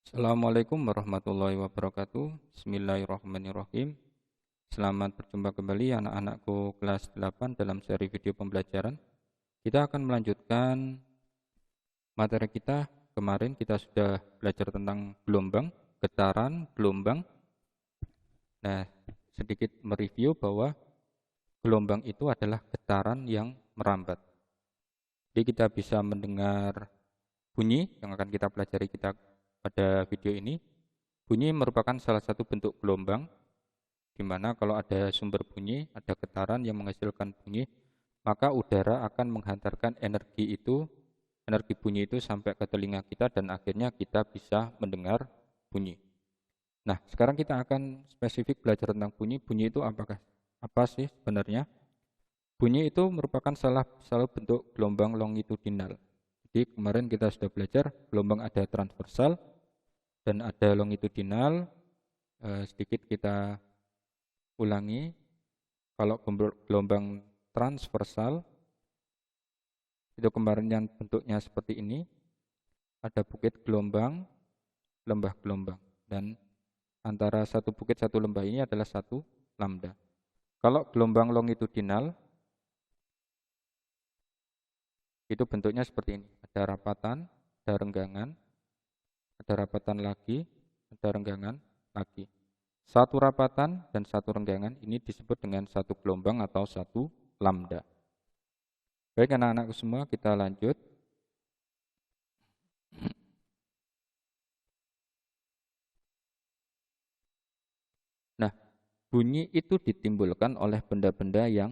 Assalamualaikum warahmatullahi wabarakatuh. Bismillahirrahmanirrahim. Selamat berjumpa kembali anak-anakku kelas 8 dalam seri video pembelajaran. Kita akan melanjutkan materi kita. Kemarin kita sudah belajar tentang gelombang, getaran, gelombang. Nah, sedikit mereview bahwa gelombang itu adalah getaran yang merambat. Jadi kita bisa mendengar bunyi yang akan kita pelajari pada video ini. Bunyi merupakan salah satu bentuk gelombang, di mana kalau ada sumber bunyi, ada getaran yang menghasilkan bunyi, maka udara akan menghantarkan energi bunyi itu sampai ke telinga kita dan akhirnya kita bisa mendengar bunyi. Nah, sekarang kita akan spesifik belajar tentang bunyi. Bunyi itu apa sih sebenarnya? Bunyi itu merupakan salah satu bentuk gelombang longitudinal. Jadi kemarin kita sudah belajar gelombang ada transversal dan ada longitudinal. Sedikit kita ulangi. Kalau gelombang transversal itu kemarin yang bentuknya seperti ini, ada bukit gelombang, lembah gelombang, dan antara satu bukit satu lembah ini adalah satu lambda. Kalau gelombang longitudinal itu bentuknya seperti ini, ada rapatan, ada renggangan, ada rapatan lagi, ada renggangan lagi. Satu rapatan dan satu renggangan ini disebut dengan satu gelombang atau satu lambda. Baik anak-anakku semua, kita lanjut. Nah, bunyi itu ditimbulkan oleh benda-benda yang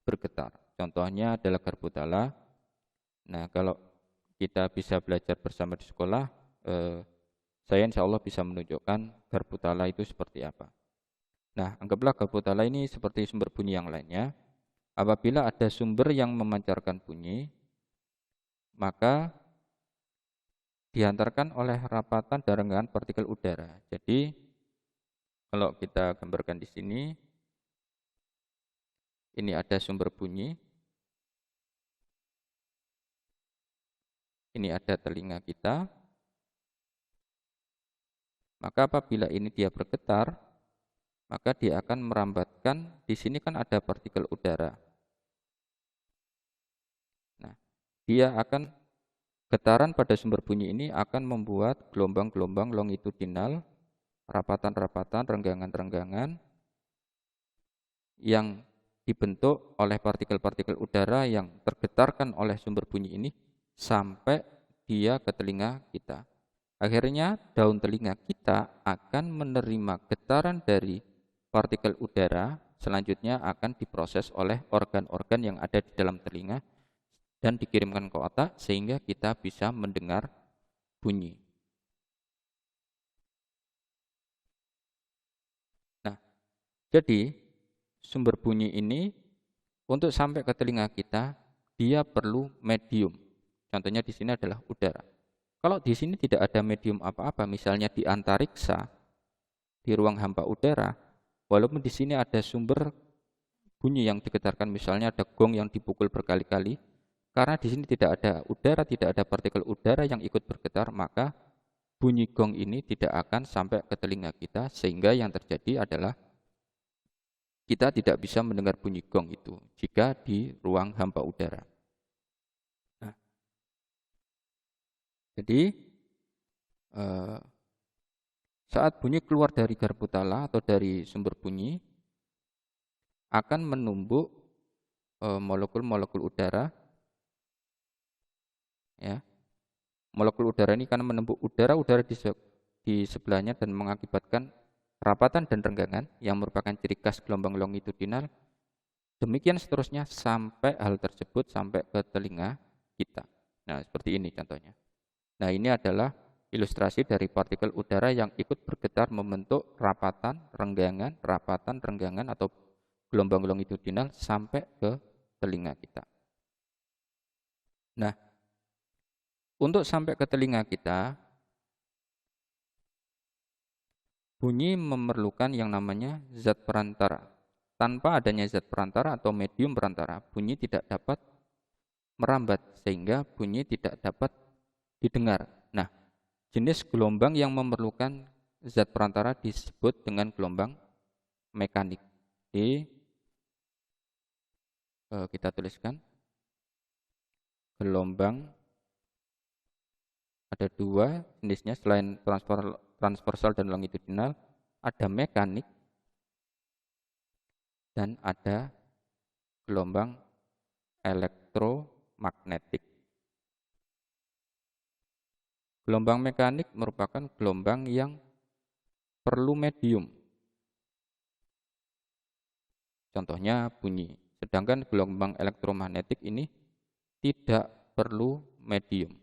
bergetar. Contohnya adalah garpu tala. Nah, kalau kita bisa belajar bersama di sekolah, saya insya Allah bisa menunjukkan garpu tala itu seperti apa. Nah, anggaplah garpu tala ini seperti sumber bunyi yang lainnya. Apabila ada sumber yang memancarkan bunyi, maka dihantarkan oleh rapatan dan renggangan partikel udara. Jadi, kalau kita gambarkan di sini, ini ada sumber bunyi, ini ada telinga kita, maka apabila ini dia bergetar, maka dia akan merambatkan, di sini kan ada partikel udara. Nah, getaran pada sumber bunyi ini akan membuat gelombang-gelombang longitudinal, rapatan-rapatan, renggangan-renggangan yang dibentuk oleh partikel-partikel udara yang tergetarkan oleh sumber bunyi ini sampai dia ke telinga kita. Akhirnya daun telinga kita akan menerima getaran dari partikel udara, selanjutnya akan diproses oleh organ-organ yang ada di dalam telinga dan dikirimkan ke otak sehingga kita bisa mendengar bunyi. Nah, jadi sumber bunyi ini untuk sampai ke telinga kita, dia perlu medium. Contohnya di sini adalah udara. Kalau di sini tidak ada medium apa-apa, misalnya di antariksa, di ruang hampa udara, walaupun di sini ada sumber bunyi yang digetarkan, misalnya ada gong yang dipukul berkali-kali, karena di sini tidak ada udara, tidak ada partikel udara yang ikut bergetar, maka bunyi gong ini tidak akan sampai ke telinga kita, sehingga yang terjadi adalah kita tidak bisa mendengar bunyi gong itu jika di ruang hampa udara. Nah, jadi saat bunyi keluar dari garpu tala atau dari sumber bunyi akan menumbuk molekul-molekul udara, ya. Molekul udara ini karena menumbuk udara di sebelahnya dan mengakibatkan rapatan dan renggangan yang merupakan ciri khas gelombang longitudinal. Demikian seterusnya sampai hal tersebut sampai ke telinga kita. Nah, seperti ini contohnya. Nah, ini adalah ilustrasi dari partikel udara yang ikut bergetar membentuk rapatan, renggangan atau gelombang longitudinal sampai ke telinga kita. Nah, untuk sampai ke telinga kita, bunyi memerlukan yang namanya zat perantara. Tanpa adanya zat perantara atau medium perantara, bunyi tidak dapat merambat sehingga bunyi tidak dapat didengar. Nah, Jenis gelombang yang memerlukan zat perantara disebut dengan gelombang mekanik. Jadi kita tuliskan gelombang ada dua jenisnya selain transversal dan longitudinal, ada mekanik dan ada gelombang elektromagnetik. Gelombang mekanik merupakan gelombang yang perlu medium. Contohnya bunyi. Sedangkan gelombang elektromagnetik ini tidak perlu medium.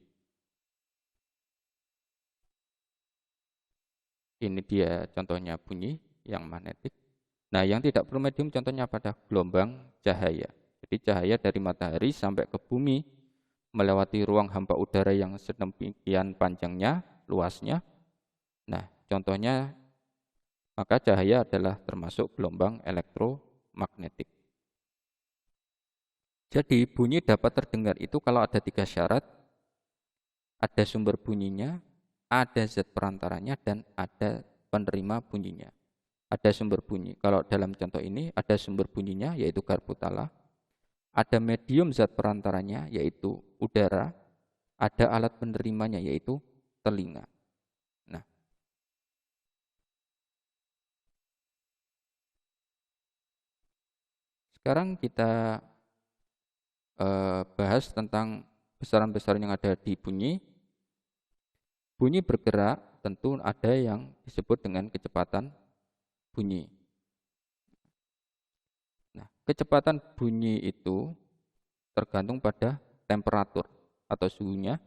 Ini dia contohnya bunyi yang magnetik. Nah, yang tidak perlu medium contohnya pada gelombang cahaya. Jadi cahaya dari matahari sampai ke bumi melewati ruang hampa udara yang sedemikian panjangnya, luasnya. Nah, contohnya maka cahaya adalah termasuk gelombang elektromagnetik. Jadi bunyi dapat terdengar itu kalau ada tiga syarat, ada sumber bunyinya, ada zat perantaranya, dan ada penerima bunyinya. Ada sumber bunyi. Kalau dalam contoh ini ada sumber bunyinya yaitu garpu tala, ada medium zat perantaranya yaitu udara, ada alat penerimanya yaitu telinga. Nah, sekarang kita bahas tentang besaran-besaran yang ada di bunyi. Bunyi bergerak tentu ada yang disebut dengan kecepatan bunyi. Nah, kecepatan bunyi itu tergantung pada temperatur atau suhunya,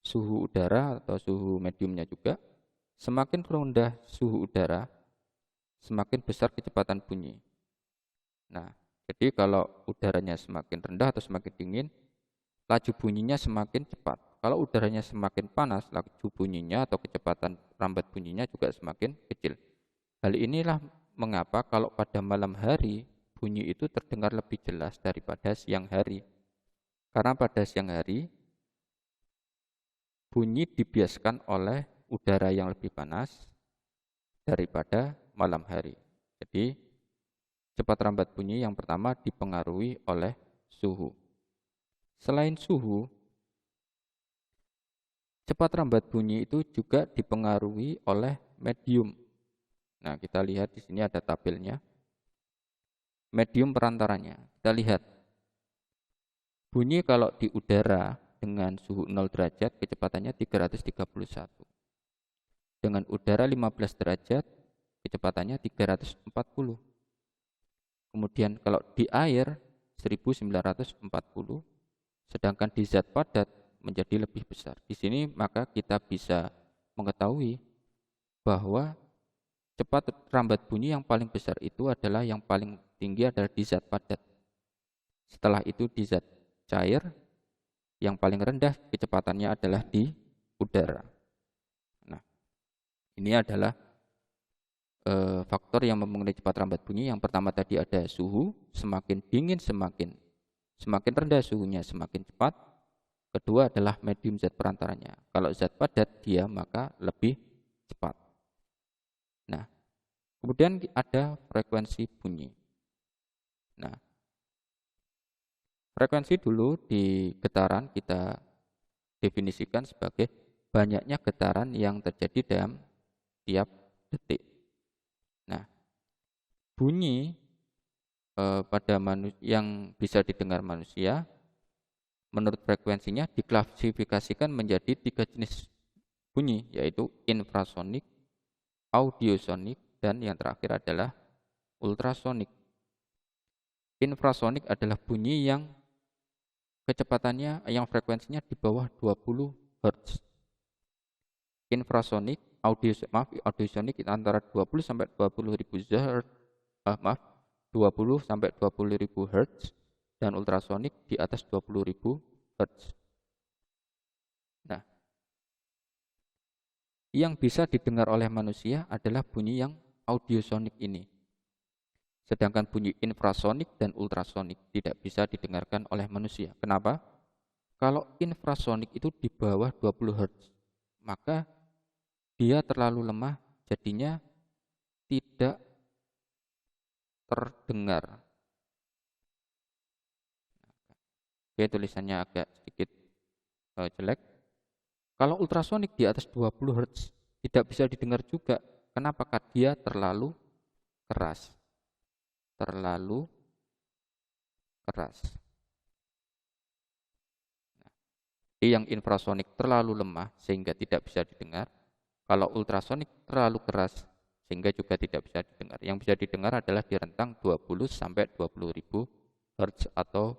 suhu udara atau suhu mediumnya juga. Semakin rendah suhu udara, semakin besar kecepatan bunyi. Nah, jadi kalau udaranya semakin rendah atau semakin dingin, laju bunyinya semakin cepat. Kalau udaranya semakin panas, laju bunyinya atau kecepatan rambat bunyinya juga semakin kecil. Hal inilah mengapa kalau pada malam hari bunyi itu terdengar lebih jelas daripada siang hari. Karena pada siang hari bunyi dibiaskan oleh udara yang lebih panas daripada malam hari. Jadi cepat rambat bunyi yang pertama dipengaruhi oleh suhu. Selain suhu, cepat rambat bunyi itu juga dipengaruhi oleh medium. Nah, kita lihat di sini ada tabelnya. Medium perantaranya. Kita lihat. Bunyi kalau di udara dengan suhu 0 derajat kecepatannya 331. Dengan udara 15 derajat kecepatannya 340. Kemudian kalau di air 1940, sedangkan di zat padat menjadi lebih besar. Di sini maka kita bisa mengetahui bahwa cepat rambat bunyi yang paling besar itu adalah yang paling tinggi adalah di zat padat. Setelah itu di zat cair, yang paling rendah kecepatannya adalah di udara. Nah, ini adalah faktor yang mempengaruhi cepat rambat bunyi. Yang pertama tadi ada suhu, semakin dingin semakin rendah suhunya semakin cepat. Kedua adalah medium zat perantaranya. Kalau zat padat dia maka lebih cepat. Nah, kemudian ada frekuensi bunyi. Nah, frekuensi dulu di getaran kita definisikan sebagai banyaknya getaran yang terjadi dalam tiap detik. Nah, bunyi pada yang bisa didengar manusia menurut frekuensinya diklasifikasikan menjadi 3 jenis bunyi, yaitu infrasonik, audiosonik, dan yang terakhir adalah ultrasonik. Infrasonik adalah bunyi yang kecepatannya yang frekuensinya di bawah 20 Hz. Infrasonik, audiosonik antara 20 sampai 20 ribu Hz, 20 sampai 20 ribu Hz, dan ultrasonik di atas 20 ribu Hz. Nah, yang bisa didengar oleh manusia adalah bunyi yang audiosonik ini. Sedangkan bunyi infrasonik dan ultrasonik tidak bisa didengarkan oleh manusia. Kenapa? Kalau infrasonik itu di bawah 20 Hz, maka dia terlalu lemah, jadinya tidak terdengar. Oke, tulisannya agak sedikit jelek. Kalau ultrasonik di atas 20 Hz tidak bisa didengar juga. Kenapa? Karena dia terlalu keras. Terlalu keras. Jadi yang infrasonik terlalu lemah sehingga tidak bisa didengar. Kalau ultrasonik terlalu keras sehingga juga tidak bisa didengar. Yang bisa didengar adalah di rentang 20 sampai 20.000 Hz atau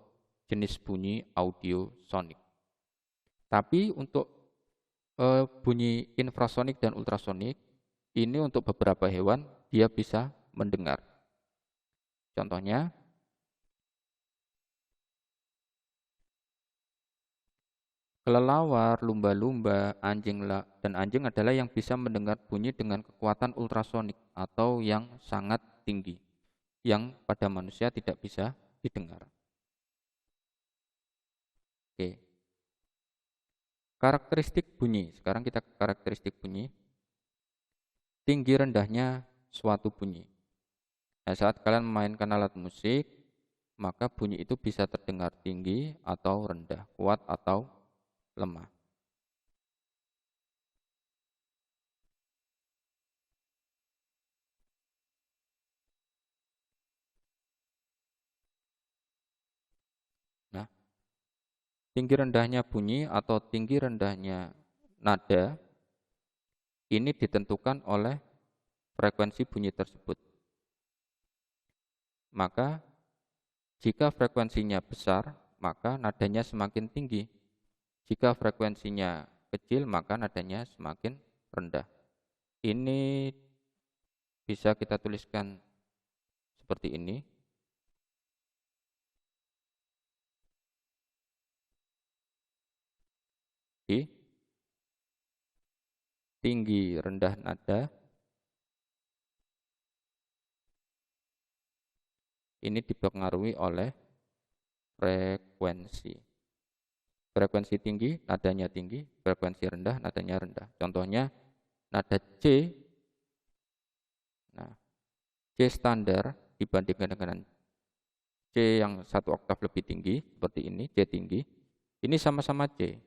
jenis bunyi audio sonik. Tapi untuk bunyi infrasonik dan ultrasonik ini untuk beberapa hewan dia bisa mendengar. Contohnya kelelawar, lumba-lumba, dan anjing adalah yang bisa mendengar bunyi dengan kekuatan ultrasonik atau yang sangat tinggi, yang pada manusia tidak bisa didengar. Oke. Karakteristik bunyi. Sekarang kita ke karakteristik bunyi. Tinggi rendahnya suatu bunyi. Nah, saat kalian memainkan alat musik, maka bunyi itu bisa terdengar tinggi atau rendah, kuat atau lemah. Nah, tinggi rendahnya bunyi atau tinggi rendahnya nada ini ditentukan oleh frekuensi bunyi tersebut. Maka jika frekuensinya besar, maka nadanya semakin tinggi. Jika frekuensinya kecil, maka nadanya semakin rendah. Ini bisa kita tuliskan seperti ini. Di tinggi rendah nada ini dipengaruhi oleh frekuensi. Frekuensi tinggi, nadanya tinggi, frekuensi rendah, nadanya rendah. Contohnya nada C. Nah, C standar dibandingkan dengan C yang satu oktav lebih tinggi, seperti ini, C tinggi. Ini sama-sama C.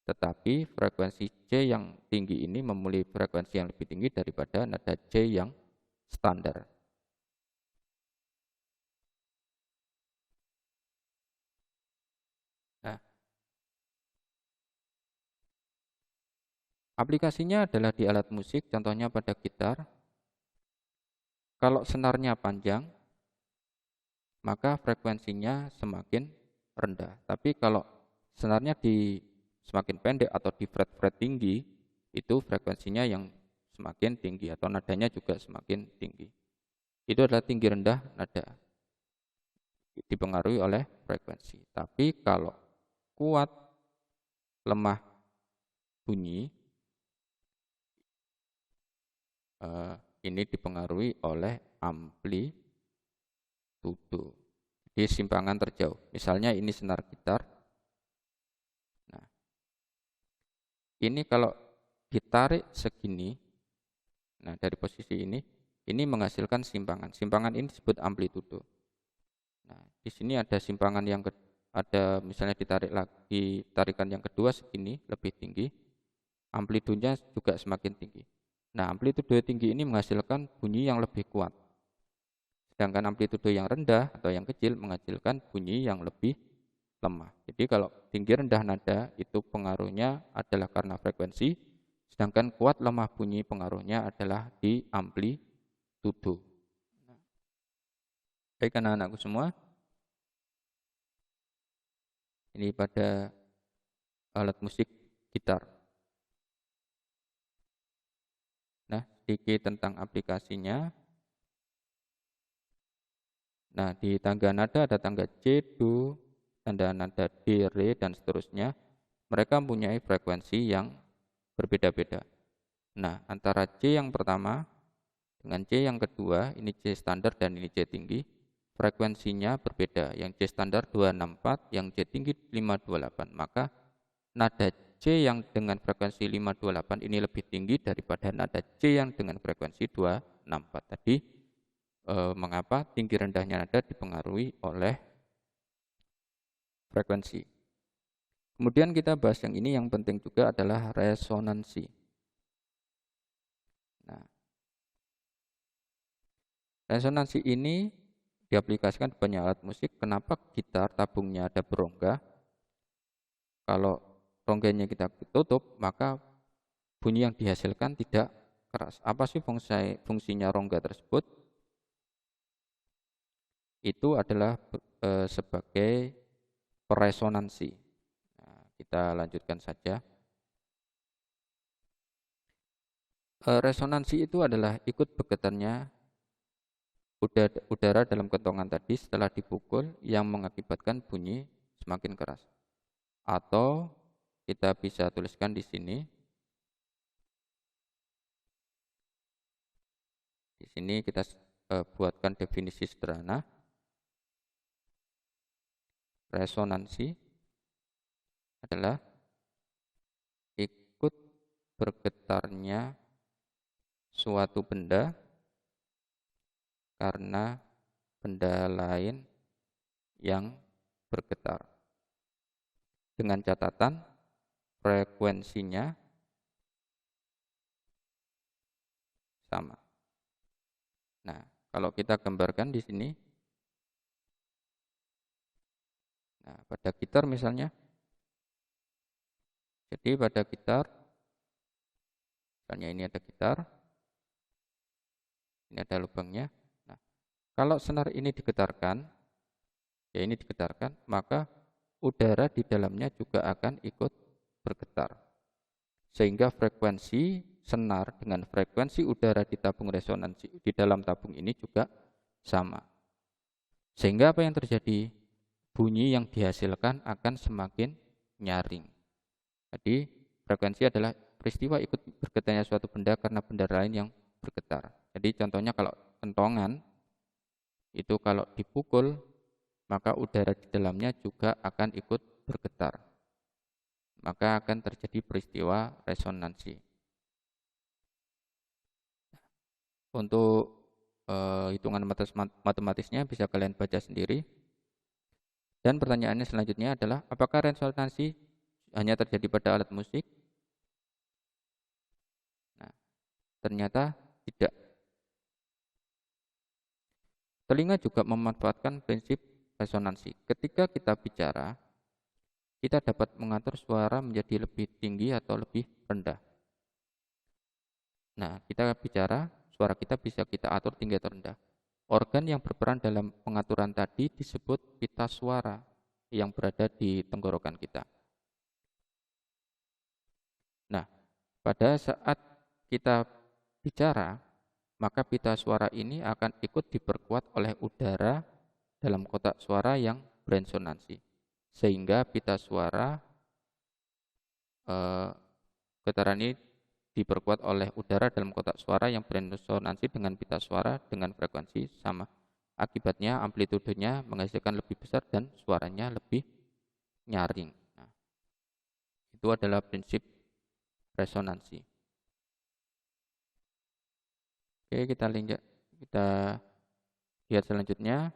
Tetapi frekuensi C yang tinggi ini memiliki frekuensi yang lebih tinggi daripada nada C yang standar. Nah, aplikasinya adalah di alat musik, contohnya pada gitar. Kalau senarnya panjang, maka frekuensinya semakin rendah. Tapi kalau senarnya semakin pendek atau di fret-fret tinggi, itu frekuensinya yang semakin tinggi atau nadanya juga semakin tinggi. Itu adalah tinggi rendah nada, dipengaruhi oleh frekuensi. Tapi kalau kuat lemah bunyi, ini dipengaruhi oleh amplitudo. Di simpangan terjauh. Misalnya ini senar gitar. Nah, ini kalau ditarik segini, nah dari posisi ini menghasilkan simpangan. Simpangan ini disebut amplitudo. Nah, di sini ada simpangan yang ada misalnya ditarik lagi, tarikan yang kedua segini lebih tinggi, amplitudonya juga semakin tinggi. Nah, amplitudo tinggi ini menghasilkan bunyi yang lebih kuat. Sedangkan amplitudo yang rendah atau yang kecil menghasilkan bunyi yang lebih lemah. Jadi kalau tinggi rendah nada itu pengaruhnya adalah karena frekuensi, sedangkan kuat lemah bunyi pengaruhnya adalah di amplitudo. Baik anak-anakku semua, ini pada alat musik gitar. Nah, sedikit tentang aplikasinya. Nah, di tangga nada ada tangga C, Do, tanda nada D, Re, dan seterusnya. Mereka mempunyai frekuensi yang berbeda-beda. Nah, antara C yang pertama dengan C yang kedua, ini C standar dan ini C tinggi, frekuensinya berbeda. Yang C standar 264, yang C tinggi 528. Maka nada C yang dengan frekuensi 528 ini lebih tinggi daripada nada C yang dengan frekuensi 264 tadi. Mengapa? Tinggi rendahnya nada dipengaruhi oleh frekuensi. Kemudian kita bahas yang ini, yang penting juga adalah resonansi. Nah, resonansi ini diaplikasikan di banyak alat musik. Kenapa gitar tabungnya ada berongga? Kalau rongganya kita tutup, maka bunyi yang dihasilkan tidak keras. Apa sih fungsinya rongga tersebut? Itu adalah sebagai peresonansi. Nah, kita lanjutkan saja. Resonansi itu adalah ikut bergetarnya udara dalam kentongan tadi setelah dipukul yang mengakibatkan bunyi semakin keras. Atau kita bisa tuliskan di sini. Di sini kita buatkan definisi sederhana. Resonansi adalah ikut bergetarnya suatu benda karena benda lain yang bergetar. Dengan catatan frekuensinya sama. Nah, kalau kita gambarkan di sini, nah, pada gitar misalnya, jadi pada gitar, misalnya ini ada gitar, ini ada lubangnya. Nah, kalau senar ini digetarkan, ya ini digetarkan, maka udara di dalamnya juga akan ikut bergetar. Sehingga frekuensi senar dengan frekuensi udara di tabung resonansi di dalam tabung ini juga sama. Sehingga apa yang terjadi? Bunyi yang dihasilkan akan semakin nyaring. Jadi frekuensi adalah peristiwa ikut bergetarnya suatu benda karena benda lain yang bergetar. Jadi contohnya kalau kentongan itu kalau dipukul, maka udara di dalamnya juga akan ikut bergetar. Maka akan terjadi peristiwa resonansi. Untuk hitungan matematisnya bisa kalian baca sendiri. Dan pertanyaannya selanjutnya adalah, apakah resonansi hanya terjadi pada alat musik? Nah, ternyata tidak. Telinga juga memanfaatkan prinsip resonansi. Ketika kita bicara, kita dapat mengatur suara menjadi lebih tinggi atau lebih rendah. Nah, kita bicara, suara kita bisa kita atur tinggi atau rendah. Organ yang berperan dalam pengaturan tadi disebut pita suara yang berada di tenggorokan kita. Nah, pada saat kita bicara, maka pita suara ini akan ikut diperkuat oleh udara dalam kotak suara yang beresonansi. Sehingga pita suara, getaran ini diperkuat oleh udara dalam kotak suara yang beresonansi dengan pita suara dengan frekuensi sama. Akibatnya amplitudenya menghasilkan lebih besar dan suaranya lebih nyaring. Nah, itu adalah prinsip resonansi. Oke, kita lihat selanjutnya.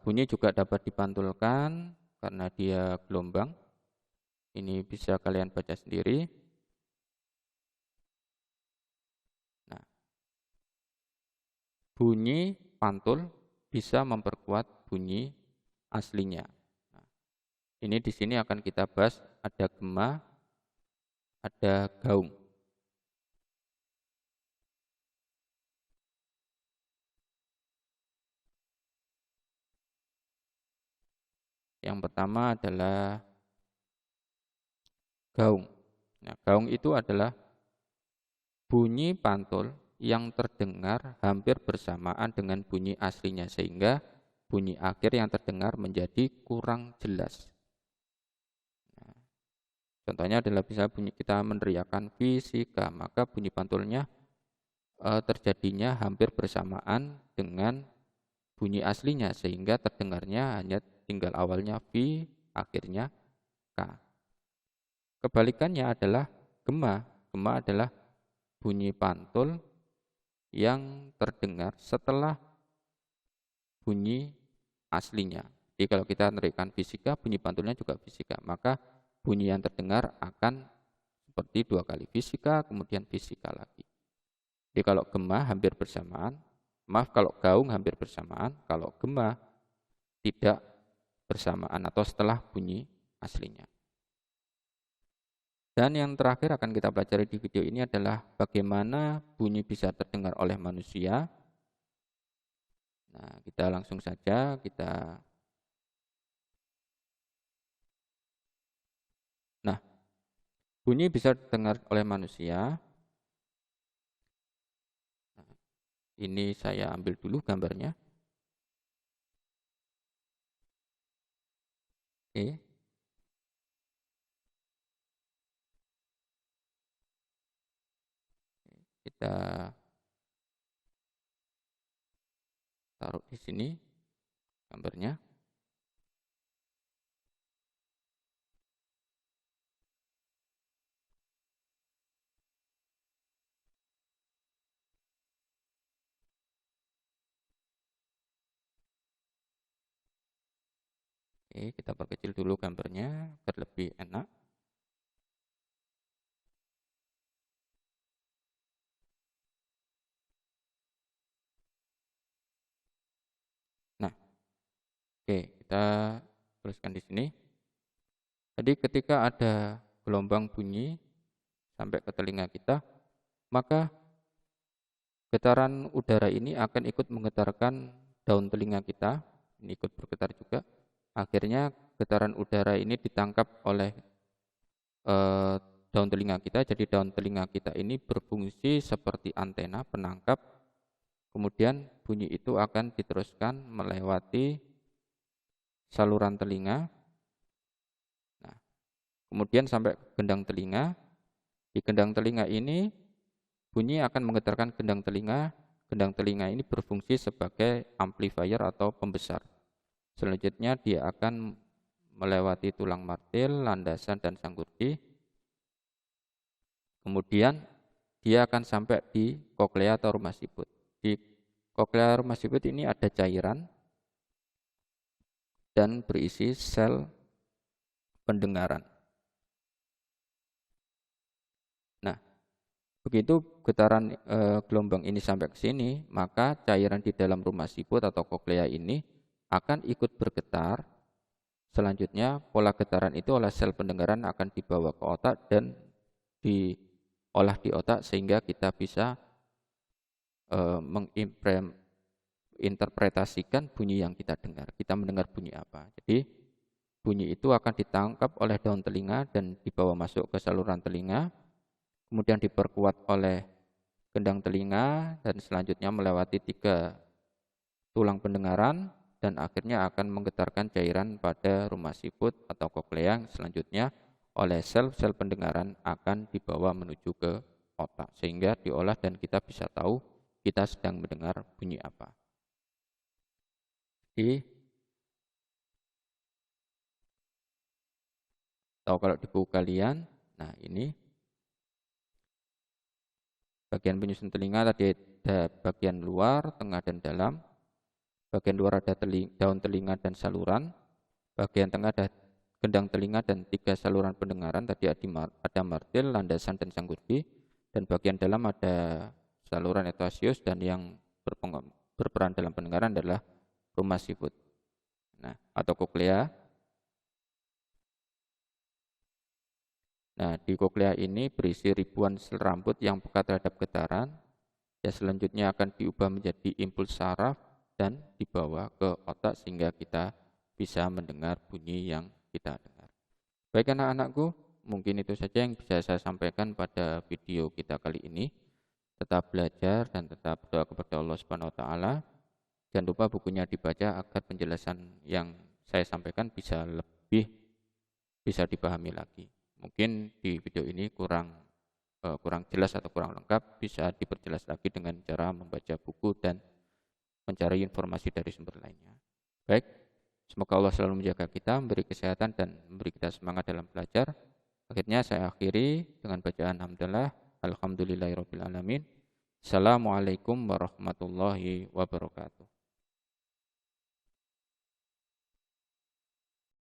Bunyi juga dapat dipantulkan karena dia gelombang. Ini bisa kalian baca sendiri. Nah, bunyi pantul bisa memperkuat bunyi aslinya. Nah, ini di sini akan kita bahas, ada gema, ada gaung. Yang pertama adalah gaung. Nah, gaung itu adalah bunyi pantul yang terdengar hampir bersamaan dengan bunyi aslinya, sehingga bunyi akhir yang terdengar menjadi kurang jelas. Nah, contohnya adalah bisa bunyi kita meneriakkan fisika, maka bunyi pantulnya terjadinya hampir bersamaan dengan bunyi aslinya, sehingga terdengarnya hanya tinggal awalnya fi, akhirnya K. K. Kebalikannya adalah gema. Gema adalah bunyi pantul yang terdengar setelah bunyi aslinya. Jadi kalau kita menerapkan fisika, bunyi pantulnya juga fisika. Maka bunyi yang terdengar akan seperti 2 kali fisika, kemudian fisika lagi. Jadi kalau gema hampir bersamaan, kalau gaung hampir bersamaan, kalau gema tidak bersamaan atau setelah bunyi aslinya. Dan yang terakhir akan kita pelajari di video ini adalah bagaimana bunyi bisa terdengar oleh manusia. Nah, kita langsung saja Nah, bunyi bisa terdengar oleh manusia. Nah, ini saya ambil dulu gambarnya. Oke. Kita taruh di sini gambarnya. Oke, kita perkecil dulu gambarnya agar lebih enak. Nah, oke, kita tuliskan di sini. Jadi ketika ada gelombang bunyi sampai ke telinga kita, maka getaran udara ini akan ikut menggetarkan daun telinga kita, ini ikut bergetar juga. Akhirnya getaran udara ini ditangkap oleh daun telinga kita. Jadi daun telinga kita ini berfungsi seperti antena penangkap. Kemudian bunyi itu akan diteruskan melewati saluran telinga. Nah, kemudian sampai ke gendang telinga. Di gendang telinga ini bunyi akan menggetarkan gendang telinga. Gendang telinga ini berfungsi sebagai amplifier atau pembesar. Selanjutnya dia akan melewati tulang martil, landasan, dan sanggurdi. Kemudian dia akan sampai di koklea atau rumah siput. Di koklea rumah siput ini ada cairan dan berisi sel pendengaran. Nah, begitu getaran gelombang ini sampai ke sini, maka cairan di dalam rumah siput atau koklea ini akan ikut bergetar. Selanjutnya pola getaran itu oleh sel pendengaran akan dibawa ke otak dan diolah di otak sehingga kita bisa menginterpretasikan bunyi yang kita dengar. Kita mendengar bunyi apa. Jadi bunyi itu akan ditangkap oleh daun telinga dan dibawa masuk ke saluran telinga, kemudian diperkuat oleh gendang telinga dan selanjutnya melewati 3 tulang pendengaran dan akhirnya akan menggetarkan cairan pada rumah siput atau koklea. Selanjutnya oleh sel-sel pendengaran akan dibawa menuju ke otak sehingga diolah dan kita bisa tahu kita sedang mendengar bunyi apa. Atau kalau di buku kalian, nah ini bagian penyusun telinga tadi ada bagian luar, tengah, dan dalam. Bagian luar ada daun telinga dan saluran. Bagian tengah ada gendang telinga dan 3 saluran pendengaran. Tadi ada martil, landasan, dan sanggurdi. Dan bagian dalam ada saluran etoasius dan yang berperan dalam pendengaran adalah rumah siput. Nah, atau koklea. Nah, di koklea ini berisi ribuan sel rambut yang peka terhadap getaran. Ya, selanjutnya akan diubah menjadi impuls saraf dan dibawa ke otak sehingga kita bisa mendengar bunyi yang kita dengar. Baik anak-anakku, mungkin itu saja yang bisa saya sampaikan pada video kita kali ini. Tetap belajar dan tetap berdoa kepada Allah Subhanahu wa taala. Jangan lupa bukunya dibaca agar penjelasan yang saya sampaikan bisa dipahami lagi. Mungkin di video ini kurang jelas atau kurang lengkap, bisa diperjelas lagi dengan cara membaca buku dan mencari informasi dari sumber lainnya. Baik, Semoga Allah selalu menjaga kita, memberi kesehatan dan memberi kita semangat dalam belajar. Akhirnya saya akhiri dengan bacaan hamdalah. Alhamdulillahirabbil alamin. Assalamualaikum warahmatullahi wabarakatuh.